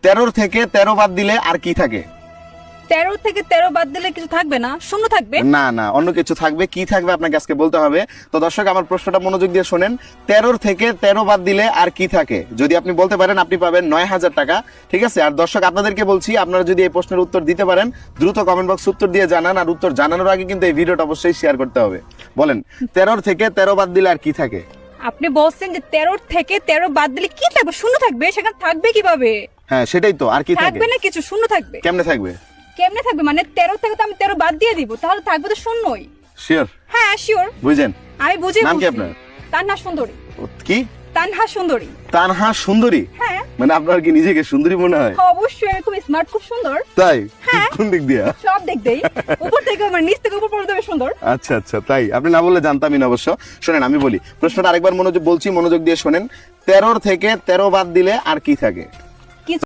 13 থেকে 13 বাদ দিলে আর কি থাকে? 13 থেকে 13 বাদ দিলে কিছু থাকবে না, শূন্য থাকবে। না না, অন্য কিছু থাকবে। কি থাকবে আপনাকে আজকে বলতে হবে। তো দর্শক, আমার প্রশ্নটা মনোযোগ দিয়ে শোনেন। 13 থেকে 13 বাদ দিলে আর কি থাকে? যদি আপনি বলতে পারেন, আপনি পাবেন 9000 টাকা। ঠিক আছে? আর দর্শক, আপনাদেরকে বলছি, আপনারা যদি এই প্রশ্নের উত্তর দিতে পারেন, দ্রুত কমেন্ট বক্স উত্তর দিয়ে জানান। আর উত্তর জানানোর আগে কিন্তু এই ভিডিওটা অবশ্যই শেয়ার করতে হবে। বলেন, 13 থেকে 13 বাদ দিলে আর কি থাকে? আপনি বলছেন যে 13 থেকে 13 বাদ দিলে কি থাকবে? শূন্য থাকবে। সেখানে থাকবে কিভাবে? হ্যাঁ, সেটাই তো। আর কি থাকে? থাকবে না কিছু, শূন্য থাকবে। কেমনে থাকবে? কেমনে থাকবে মানে 13 থেকে তো আমি 13 বাদ দিয়ে দিব, তাহলে থাকবে তো শূন্যই। শিওর? হ্যাঁ শিওর, বুঝেন? আমি বুঝে নাম কি বলছি। আপনার? তানহা সুন্দরী। কি? তানহা সুন্দরী। তানহা সুন্দরী? হ্যাঁ। মানে আপনার কি নিজেকে সুন্দরী মনে হয়? অবশ্যই, আমি খুব স্মার্ট, খুব সুন্দর। তাই? হ্যাঁ। কোন দিক দিয়া? সব দিক দেই, উপর থেকে মানে নিচ থেকে উপর পর্যন্ত আমি সুন্দর। আচ্ছা আচ্ছা, তাই? আপনি না বললে জানতামই না অবশ্য। শোনেন, আমি বলি প্রশ্নটা আরেকবার মনোযোগ দিয়ে শোনেন। 13 থেকে 13 বাদ দিলে আর কি থাকে?